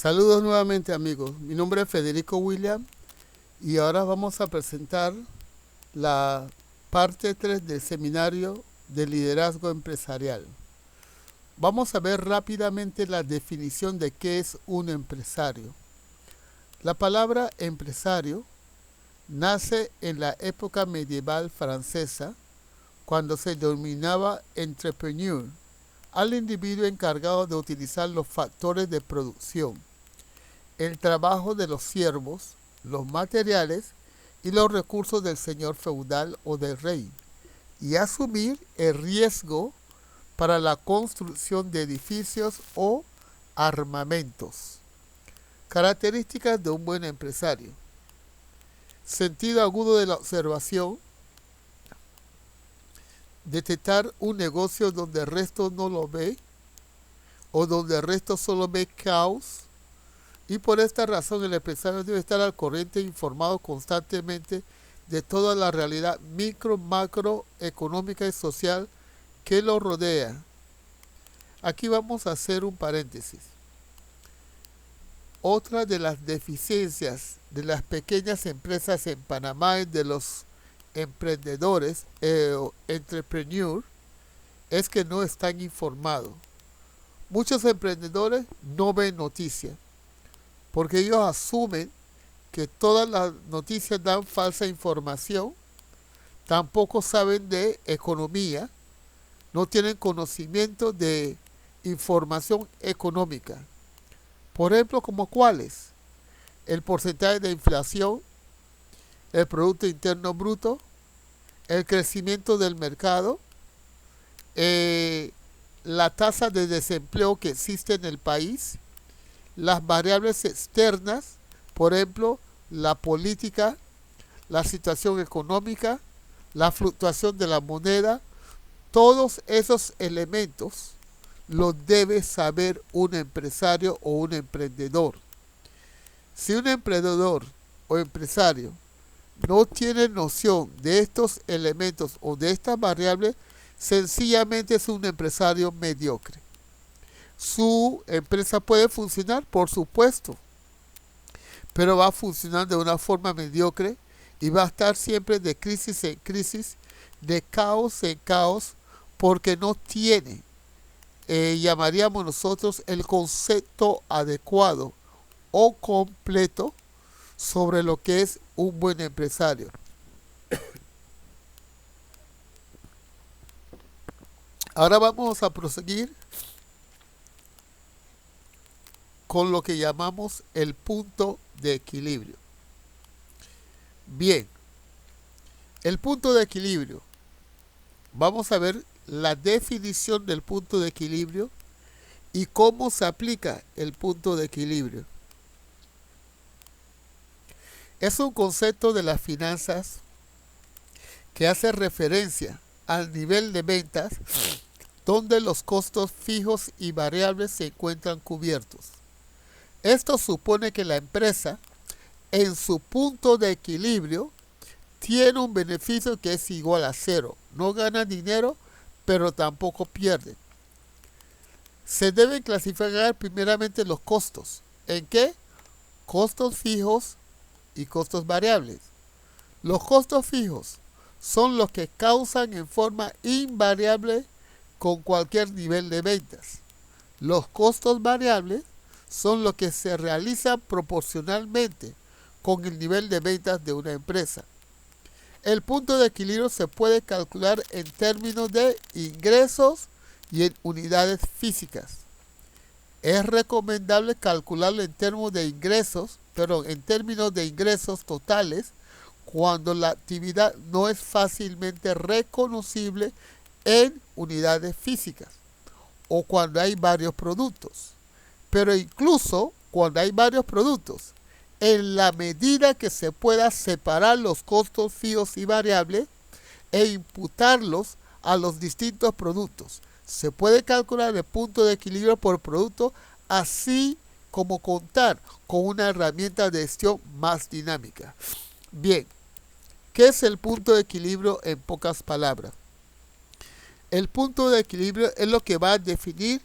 Saludos nuevamente amigos, mi nombre es Federico William y ahora vamos a presentar la parte 3 del seminario de liderazgo empresarial. Vamos a ver rápidamente la definición de qué es un empresario. La palabra empresario nace en la época medieval francesa cuando se denominaba entrepreneur al individuo encargado de utilizar los factores de producción, el trabajo de los siervos, los materiales y los recursos del señor feudal o del rey, y asumir el riesgo para la construcción de edificios o armamentos. Características de un buen empresario: sentido agudo de la observación, detectar un negocio donde el resto no lo ve o donde el resto solo ve caos, y por esta razón el empresario debe estar al corriente e informado constantemente de toda la realidad micro, macro, económica y social que lo rodea. Aquí vamos a hacer un paréntesis. Otra de las deficiencias de las pequeñas empresas en Panamá y de los emprendedores entrepreneur es que no están informados. Muchos emprendedores no ven noticias porque ellos asumen que todas las noticias dan falsa información, tampoco saben de economía, no tienen conocimiento de información económica. Por ejemplo, ¿como cuáles? El porcentaje de inflación, el Producto Interno Bruto, el crecimiento del mercado, la tasa de desempleo que existe en el país, las variables externas, por ejemplo, la política, la situación económica, la fluctuación de la moneda. Todos esos elementos los debe saber un empresario o un emprendedor. Si un emprendedor o empresario no tiene noción de estos elementos o de estas variables, sencillamente es un empresario mediocre. Su empresa puede funcionar, por supuesto, pero va a funcionar de una forma mediocre y va a estar siempre de crisis en crisis, de caos en caos, porque no tiene, llamaríamos nosotros, el concepto adecuado o completo sobre lo que es un buen empresario. Ahora vamos a proseguir con lo que llamamos el punto de equilibrio. Bien, el punto de equilibrio. Vamos a ver la definición del punto de equilibrio y cómo se aplica el punto de equilibrio. Es un concepto de las finanzas que hace referencia al nivel de ventas donde los costos fijos y variables se encuentran cubiertos. Esto supone que la empresa, en su punto de equilibrio, tiene un beneficio que es igual a cero. No gana dinero, pero tampoco pierde. Se deben clasificar primeramente los costos. ¿En qué? Costos fijos y costos variables. Los costos fijos son los que causan en forma invariable con cualquier nivel de ventas. Los costos variables son los que se realizan proporcionalmente con el nivel de ventas de una empresa. El punto de equilibrio se puede calcular en términos de ingresos y en unidades físicas. Es recomendable calcularlo en términos de ingresos, pero en términos de ingresos totales, cuando la actividad no es fácilmente reconocible en unidades físicas o cuando hay varios productos. Pero incluso cuando hay varios productos, en la medida que se pueda separar los costos fijos y variables e imputarlos a los distintos productos, se puede calcular el punto de equilibrio por producto, así como contar con una herramienta de gestión más dinámica. Bien, ¿qué es el punto de equilibrio en pocas palabras? El punto de equilibrio es lo que va a definir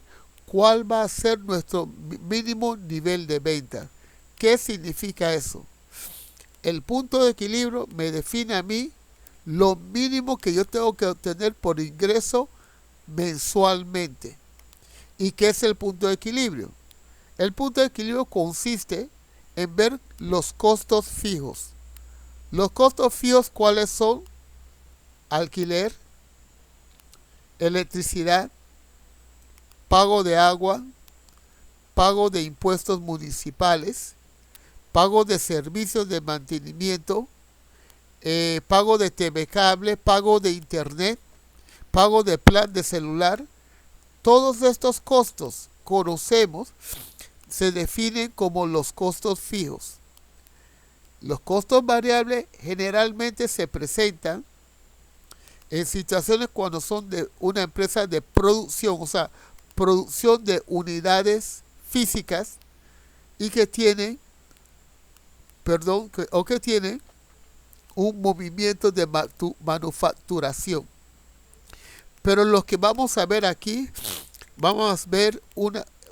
cuál va a ser nuestro mínimo nivel de venta. ¿Qué significa eso? El punto de equilibrio me define a mí lo mínimo que yo tengo que obtener por ingreso mensualmente. ¿Y qué es el punto de equilibrio? El punto de equilibrio consiste en ver los costos fijos. Los costos fijos, ¿cuáles son? Alquiler, electricidad, pago de agua, pago de impuestos municipales, pago de servicios de mantenimiento, pago de TV cable, pago de internet, pago de plan de celular. Todos estos costos conocemos, se definen como los costos fijos. Los costos variables generalmente se presentan en situaciones cuando son de una empresa de producción, o sea, producción de unidades físicas y que tienen, que tienen un movimiento de manufacturación. Pero lo que vamos a ver aquí, vamos a ver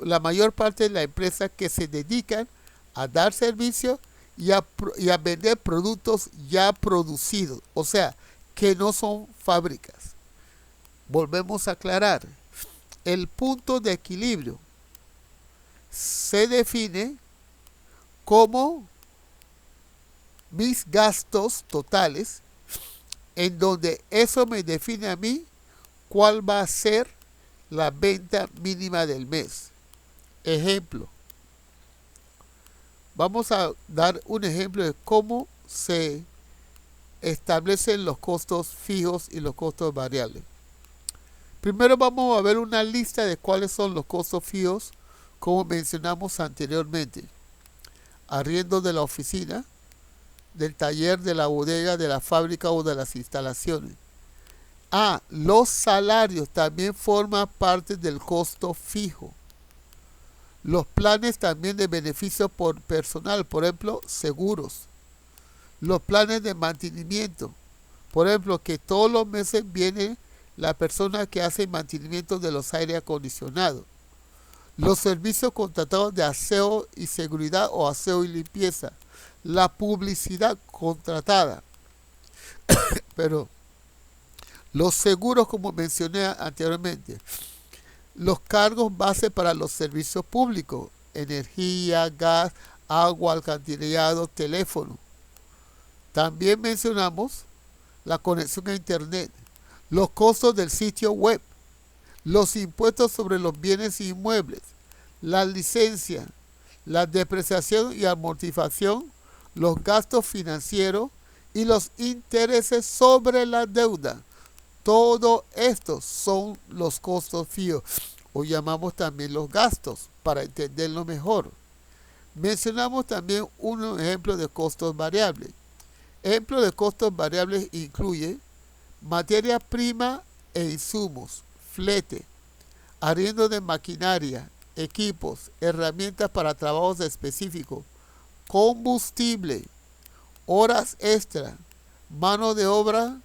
la mayor parte de la empresa que se dedican a dar servicio y a vender productos ya producidos, o sea, que no son fábricas. Volvemos a aclarar, el punto de equilibrio se define como mis gastos totales, en donde eso me define a mí cuál va a ser la venta mínima del mes. Ejemplo. Vamos a dar un ejemplo de cómo se establecen los costos fijos y los costos variables. Primero vamos a ver una lista de cuáles son los costos fijos, como mencionamos anteriormente. Arriendo de la oficina, del taller, de la bodega, de la fábrica o de las instalaciones. Los salarios también forman parte del costo fijo. Los planes también de beneficio por personal, por ejemplo, seguros. Los planes de mantenimiento, por ejemplo, que todos los meses viene la persona que hace mantenimiento de los aire acondicionados. Los servicios contratados de aseo y seguridad o aseo y limpieza. La publicidad contratada. Pero los seguros, como mencioné anteriormente. Los cargos base para los servicios públicos, energía, gas, agua, alcantarillado, teléfono. También mencionamos la conexión a internet, los costos del sitio web, los impuestos sobre los bienes inmuebles, la licencia, la depreciación y amortización, los gastos financieros y los intereses sobre la deuda. Todo esto son los costos fijos, o llamamos también los gastos, para entenderlo mejor. Mencionamos también un ejemplo de costos variables. Ejemplo de costos variables incluye materia prima e insumos, flete, arriendo de maquinaria, equipos, herramientas para trabajos específicos, combustible, horas extra, mano de obra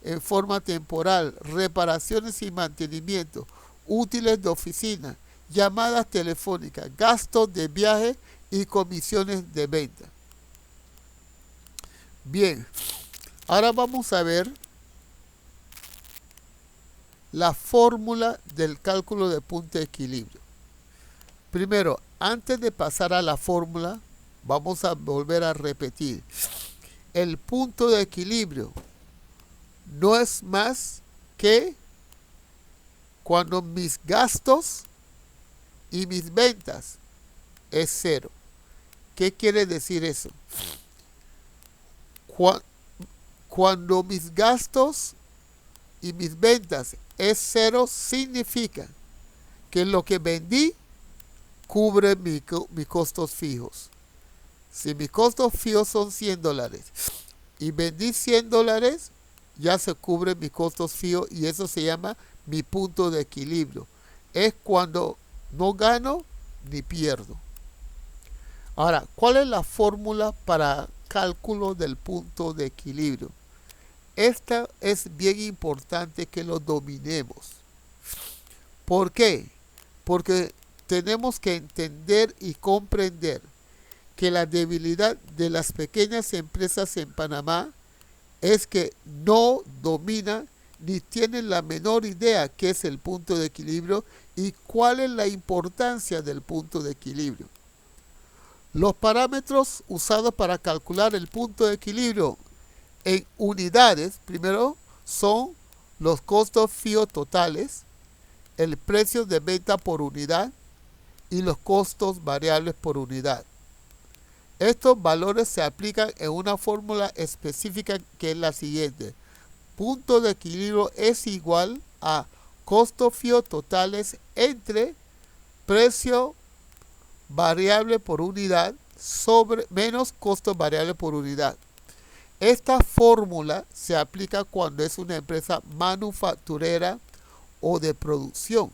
en forma temporal, reparaciones y mantenimiento, útiles de oficina, llamadas telefónicas, gastos de viaje y comisiones de venta. Bien, ahora vamos a ver la fórmula del cálculo de punto de equilibrio. Primero, antes de pasar a la fórmula, vamos a volver a repetir. El punto de equilibrio no es más que cuando mis gastos y mis ventas es cero. ¿Qué quiere decir eso? Cuando mis gastos y mis ventas es cero, significa que lo que vendí cubre mis costos fijos. Si mis costos fijos son $100 y vendí $100, ya se cubren mis costos fijos y eso se llama mi punto de equilibrio. Es cuando no gano ni pierdo. Ahora, ¿cuál es la fórmula para cálculo del punto de equilibrio? Esta es bien importante que lo dominemos. ¿Por qué? Porque tenemos que entender y comprender que la debilidad de las pequeñas empresas en Panamá es que no dominan ni tienen la menor idea qué es el punto de equilibrio y cuál es la importancia del punto de equilibrio. Los parámetros usados para calcular el punto de equilibrio en unidades, primero, son los costos fijos totales, el precio de venta por unidad y los costos variables por unidad. Estos valores se aplican en una fórmula específica que es la siguiente. Punto de equilibrio es igual a costos fijos totales entre precio variable por unidad sobre menos costos variables por unidad. Esta fórmula se aplica cuando es una empresa manufacturera o de producción,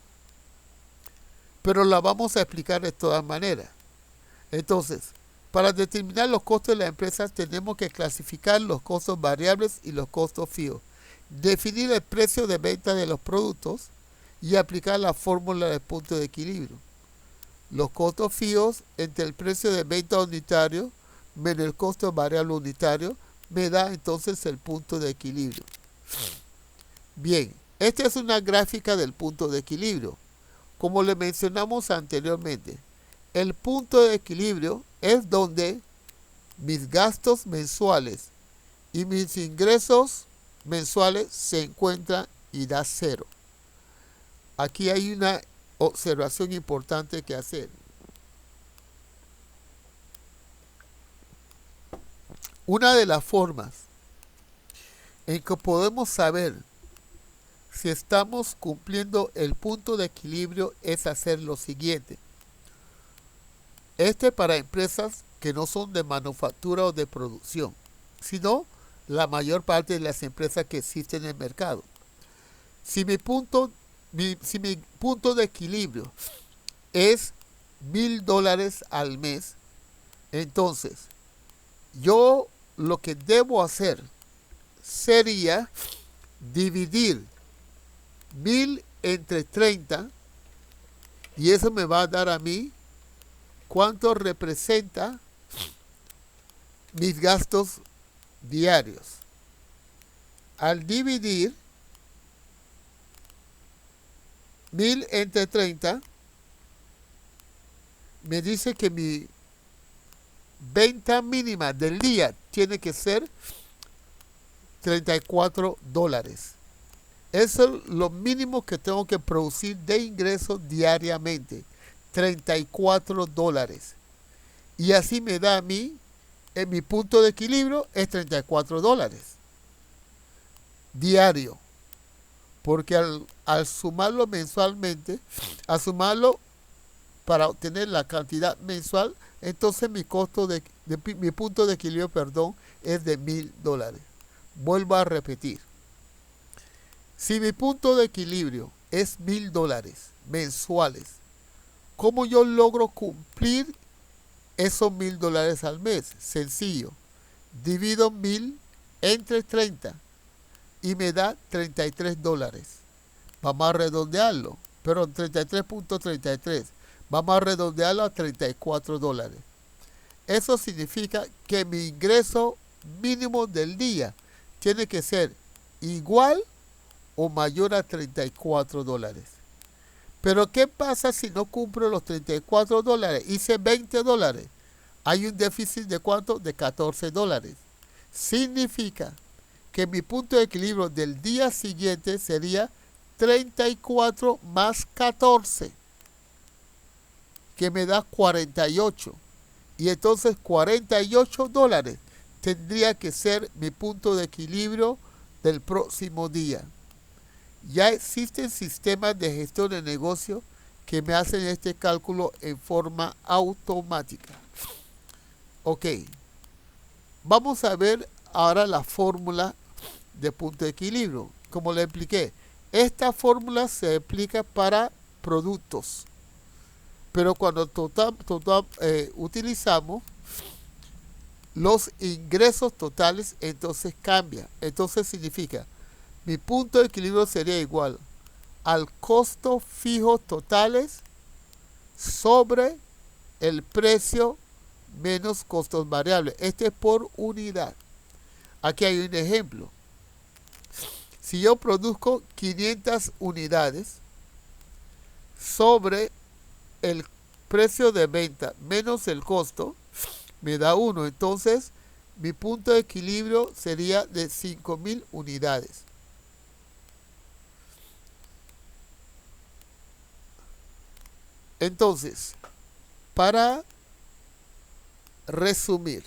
pero la vamos a explicar de todas maneras. Entonces, para determinar los costos de las empresas tenemos que clasificar los costos variables y los costos fijos, definir el precio de venta de los productos y aplicar la fórmula del punto de equilibrio. Los costos fijos entre el precio de venta unitario menos el costo variable unitario me da entonces el punto de equilibrio. Bien, esta es una gráfica del punto de equilibrio. Como le mencionamos anteriormente, el punto de equilibrio es donde mis gastos mensuales y mis ingresos mensuales se encuentran y da cero. Aquí hay una observación importante que hacer. Una de las formas en que podemos saber si estamos cumpliendo el punto de equilibrio es hacer lo siguiente. Para empresas que no son de manufactura o de producción, sino la mayor parte de las empresas que existen en el mercado. Si mi punto de equilibrio es $1,000 al mes, entonces yo lo que debo hacer sería dividir 1,000 entre 30 y eso me va a dar a mí cuánto representa mis gastos diarios. Al dividir 1,000 entre 30, me dice que mi venta mínima del día tiene que ser $34. Eso es lo mínimo que tengo que producir de ingresos diariamente. $34. Y así me da a mí, en mi punto de equilibrio es $34 diario. Porque al sumarlo mensualmente, al sumarlo para obtener la cantidad mensual, entonces mi costo mi punto de equilibrio, es de $1,000. Vuelvo a repetir. Si mi punto de equilibrio es $1,000 mensuales, ¿cómo yo logro cumplir esos $1,000 al mes? Sencillo. Divido 1,000 entre 30 y me da $33. Vamos a redondearlo. Pero 33.33. Vamos a redondearlo a $34. Eso significa que mi ingreso mínimo del día tiene que ser igual o mayor a $34. Pero ¿qué pasa si no cumplo los $34? Hice $20. Hay un déficit de ¿cuánto? De $14. Significa que mi punto de equilibrio del día siguiente sería 34 más 14, que me da 48. Y entonces $48 tendría que ser mi punto de equilibrio del próximo día. Ya existen sistemas de gestión de negocio que me hacen este cálculo en forma automática. Ok, vamos a ver ahora la fórmula de punto de equilibrio. Como le expliqué, esta fórmula se aplica para productos, pero cuando utilizamos los ingresos totales, entonces cambia. Entonces significa, mi punto de equilibrio sería igual al costo fijo totales sobre el precio menos costos variables. Este es por unidad. Aquí hay un ejemplo. Si yo produzco 500 unidades sobre el precio de venta menos el costo, me da 1. Entonces, mi punto de equilibrio sería de 5.000 unidades. Entonces, para resumir,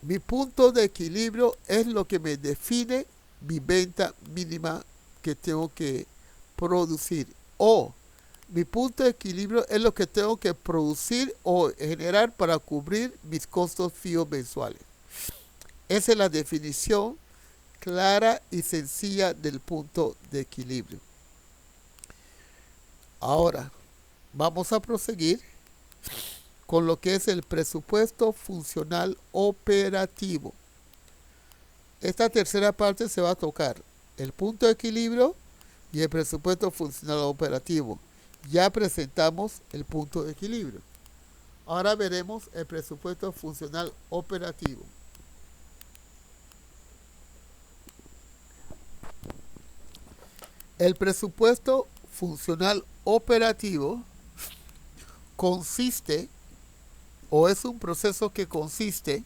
mi punto de equilibrio es lo que me define mi venta mínima que tengo que producir. O mi punto de equilibrio es lo que tengo que producir o generar para cubrir mis costos fijos mensuales. Esa es la definición clara y sencilla del punto de equilibrio. Ahora, vamos a proseguir con lo que es el presupuesto funcional operativo. Esta tercera parte se va a tocar el punto de equilibrio y el presupuesto funcional operativo. Ya presentamos el punto de equilibrio. Ahora veremos el presupuesto funcional operativo. El presupuesto funcional operativo consiste, o es un proceso que consiste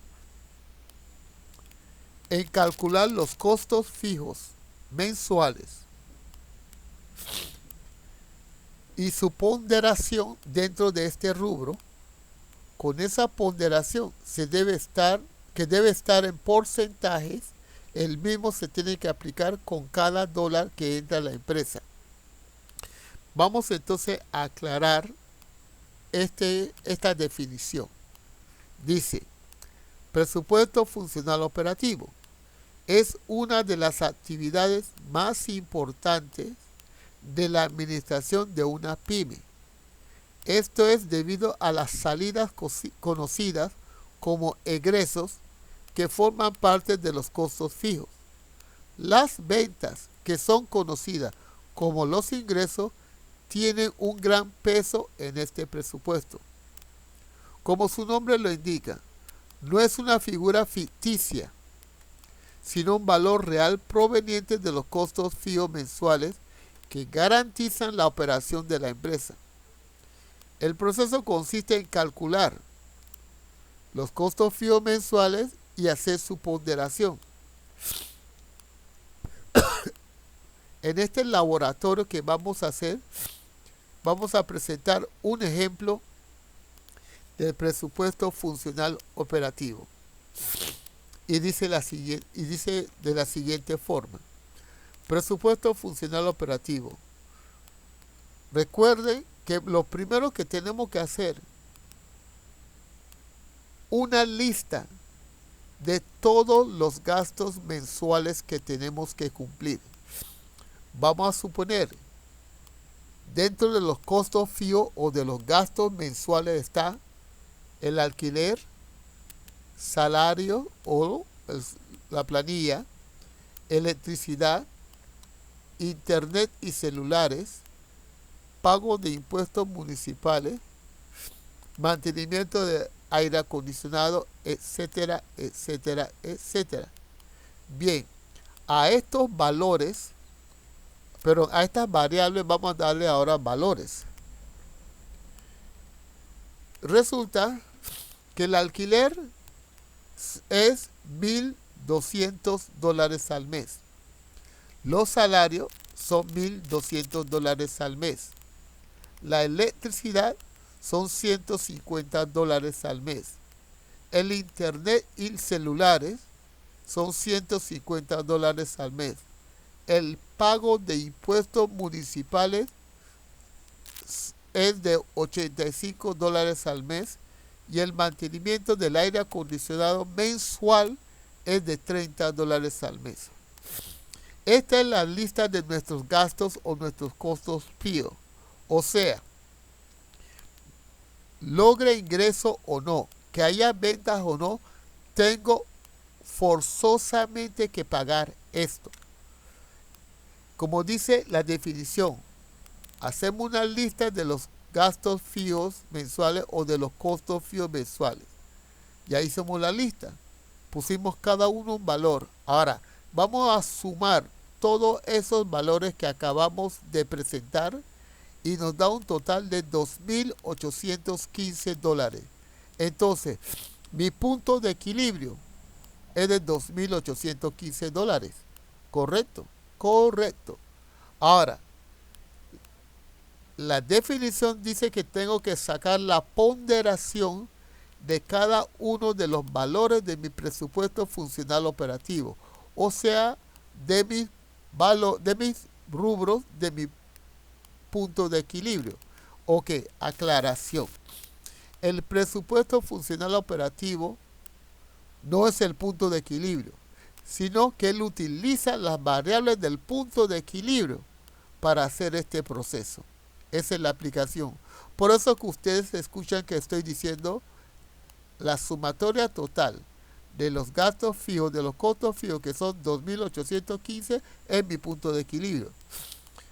en calcular los costos fijos mensuales y su ponderación dentro de este rubro. Con esa ponderación que debe estar en porcentajes, el mismo se tiene que aplicar con cada dólar que entra a la empresa. Vamos entonces a aclarar esta definición. Dice, presupuesto funcional operativo es una de las actividades más importantes de la administración de una pyme. Esto es debido a las salidas conocidas como egresos que forman parte de los costos fijos. Las ventas que son conocidas como los ingresos tienen un gran peso en este presupuesto. Como su nombre lo indica, no es una figura ficticia, sino un valor real proveniente de los costos fijos mensuales que garantizan la operación de la empresa. El proceso consiste en calcular los costos fijos mensuales y hacer su ponderación. En este laboratorio que vamos a hacer, vamos a presentar un ejemplo del presupuesto funcional operativo. Y dice de la siguiente forma. Presupuesto funcional operativo. Recuerden que lo primero que tenemos que hacer, una lista de todos los gastos mensuales que tenemos que cumplir. Vamos a suponer, dentro de los costos fijos o de los gastos mensuales está el alquiler, salario o la planilla, electricidad, internet y celulares, pago de impuestos municipales, mantenimiento de aire acondicionado, etcétera, etcétera, etcétera. Bien, a estos valores, pero a estas variables vamos a darle ahora valores. Resulta que el alquiler es $1,200 al mes. Los salarios son $1,200 al mes. La electricidad son $150 al mes. El internet y celulares son $150 al mes. El pago de impuestos municipales es de $85 al mes y el mantenimiento del aire acondicionado mensual es de $30 al mes. Esta es la lista de nuestros gastos o nuestros costos fijos. O sea, logre ingreso o no, que haya ventas o no, tengo forzosamente que pagar esto. Como dice la definición, hacemos una lista de los gastos fijos mensuales o de los costos fijos mensuales. Ya hicimos la lista. Pusimos cada uno un valor. Ahora, vamos a sumar todos esos valores que acabamos de presentar y nos da un total de $2,815. Entonces, mi punto de equilibrio es de $2,815. ¿Correcto? Correcto. Ahora, la definición dice que tengo que sacar la ponderación de cada uno de los valores de mi presupuesto funcional operativo. O sea, de mis rubros, de mi punto de equilibrio. Ok, aclaración. El presupuesto funcional operativo no es el punto de equilibrio, sino que él utiliza las variables del punto de equilibrio para hacer este proceso. Esa es la aplicación. Por eso que ustedes escuchan que estoy diciendo la sumatoria total de los gastos fijos, de los costos fijos, que son 2,815, es mi punto de equilibrio.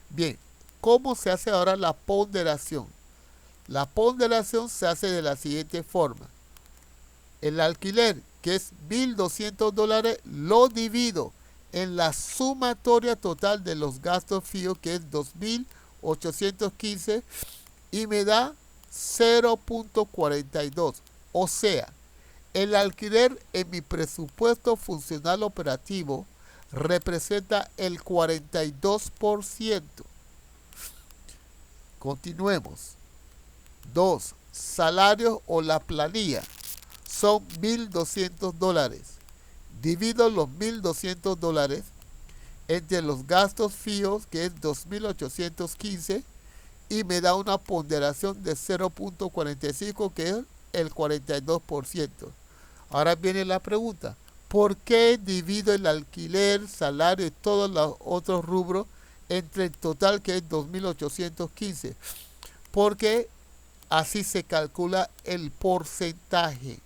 Bien, ¿cómo se hace ahora la ponderación? La ponderación se hace de la siguiente forma. El alquiler, que es $1,200, lo divido en la sumatoria total de los gastos fijos, que es 2,815, y me da 0.42. O sea, el alquiler en mi presupuesto funcional operativo representa el 42%. Continuemos. 2. Salarios o la planilla son $1,200. Divido los $1,200 entre los gastos fijos, que es 2,815, y me da una ponderación de 0.45, que es el 42%. Ahora viene la pregunta: ¿por qué divido el alquiler, salario y todos los otros rubros entre el total, que es 2,815? Porque así se calcula el porcentaje.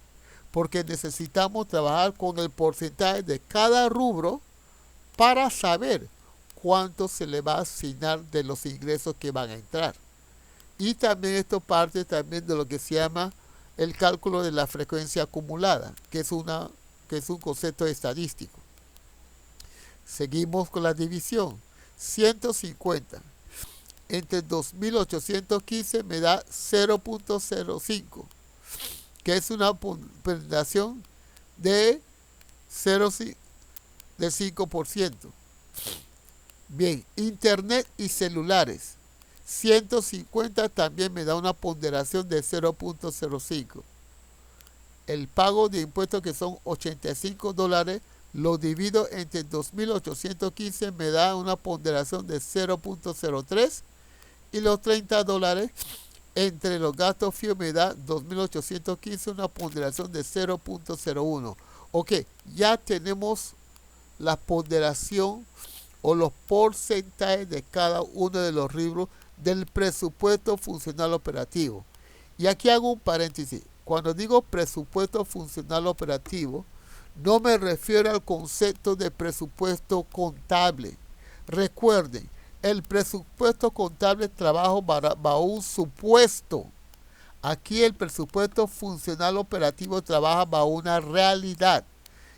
Porque necesitamos trabajar con el porcentaje de cada rubro para saber cuánto se le va a asignar de los ingresos que van a entrar. Y también esto parte también de lo que se llama el cálculo de la frecuencia acumulada, que es un concepto estadístico. Seguimos con la división. 150 entre 2,815 me da 0.05, que es una ponderación de 5%. Bien, internet y celulares. 150 también me da una ponderación de 0.05. El pago de impuestos, que son $85, lo divido entre 2,815, me da una ponderación de 0.03. Y los $30 entre los gastos fijos me da 2,815, una ponderación de 0.01. Ok, ya tenemos la ponderación o los porcentajes de cada uno de los rubros del presupuesto funcional operativo. Y aquí hago un paréntesis. Cuando digo presupuesto funcional operativo, no me refiero al concepto de presupuesto contable. Recuerden, el presupuesto contable trabaja bajo un supuesto. Aquí el presupuesto funcional operativo trabaja bajo una realidad.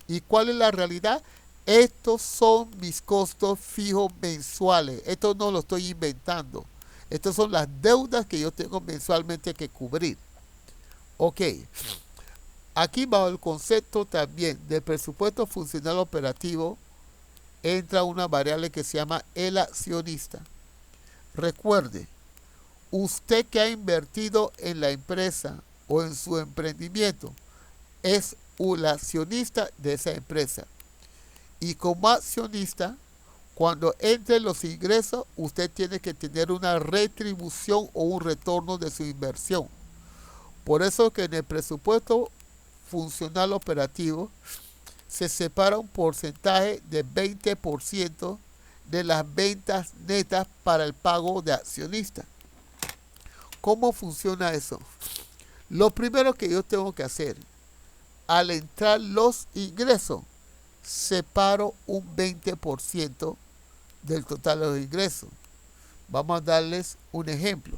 ¿Y cuál es la realidad? Estos son mis costos fijos mensuales. Esto no lo estoy inventando. Estas son las deudas que yo tengo mensualmente que cubrir. Ok. Aquí bajo el concepto también del presupuesto funcional operativo entra una variable que se llama el accionista. Recuerde, usted que ha invertido en la empresa o en su emprendimiento es un accionista de esa empresa. Y como accionista, cuando entren los ingresos, usted tiene que tener una retribución o un retorno de su inversión. Por eso que en el presupuesto funcional operativo se separa un porcentaje de 20% de las ventas netas para el pago de accionistas. ¿Cómo funciona eso? Lo primero que yo tengo que hacer, al entrar los ingresos, separo un 20% del total de los ingresos. Vamos a darles un ejemplo.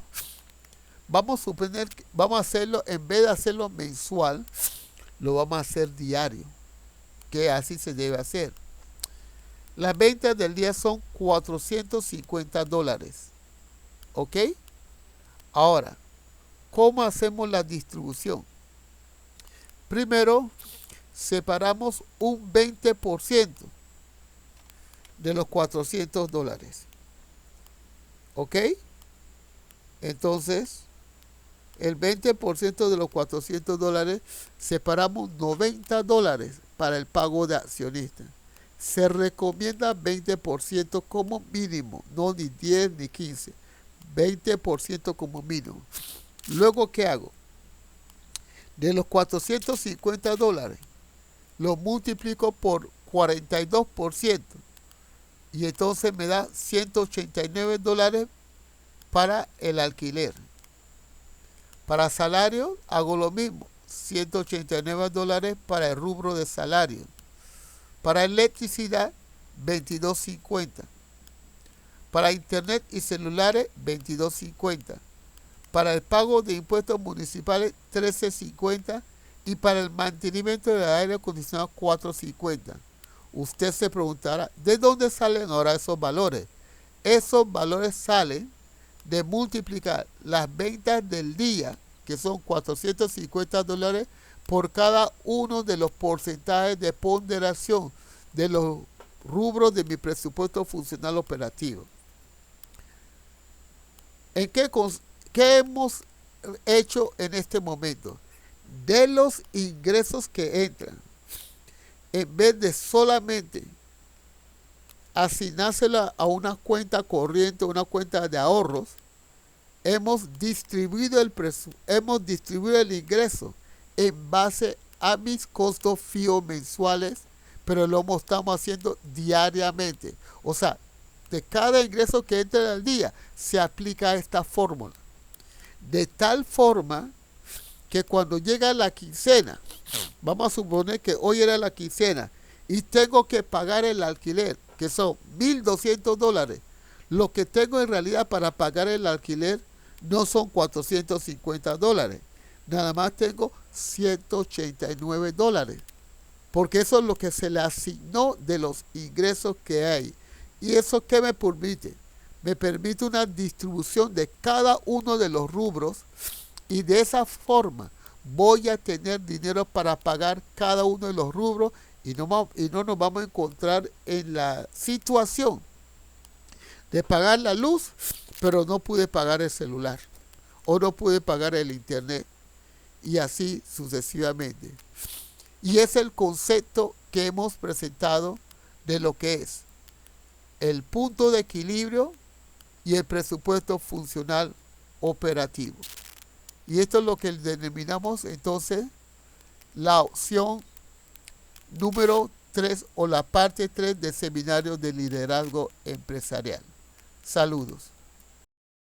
vamos a suponer que vamos a hacerlo, en vez de hacerlo mensual, lo vamos a hacer diario, que así se debe hacer. Las ventas del día son $450. ¿Ok? Ahora, ¿cómo hacemos la distribución? Primero, separamos un 20% de los $400. ¿Ok? Entonces, el 20% de los $400, separamos $90 para el pago de accionistas. Se recomienda 20% como mínimo, no ni 10 ni 15. 20% como mínimo. Luego, ¿qué hago? De los $450, lo multiplico por 42% y entonces me da $189 para el alquiler. Para salario hago lo mismo, $189 para el rubro de salario. Para electricidad, $22.50. Para internet y celulares, $22.50. Para el pago de impuestos municipales, $13.50. Y para el mantenimiento del aire acondicionado, $4.50. Usted se preguntará, ¿de dónde salen ahora esos valores? Esos valores salen de multiplicar las ventas del día, que son $450, por cada uno de los porcentajes de ponderación de los rubros de mi presupuesto funcional operativo. ¿En qué hemos hecho en este momento? De los ingresos que entran, en vez de solamente asignársela a una cuenta corriente, una cuenta de ahorros, hemos distribuido el ingreso en base a mis costos fijos mensuales, pero lo estamos haciendo diariamente. O sea, de cada ingreso que entra al día se aplica esta fórmula. De tal forma que cuando llega la quincena, vamos a suponer que hoy era la quincena y tengo que pagar el alquiler, que son $1,200. Lo que tengo en realidad para pagar el alquiler no son $450. Nada más tengo $189. Porque eso es lo que se le asignó de los ingresos que hay. ¿Y eso qué me permite? Me permite una distribución de cada uno de los rubros y de esa forma voy a tener dinero para pagar cada uno de los rubros y no nos vamos a encontrar en la situación de pagar la luz, pero no pude pagar el celular o no pude pagar el internet y así sucesivamente. Y es el concepto que hemos presentado de lo que es el punto de equilibrio y el presupuesto funcional operativo. Y esto es lo que denominamos entonces la opción número 3 o la parte 3 del seminario de liderazgo empresarial. Saludos.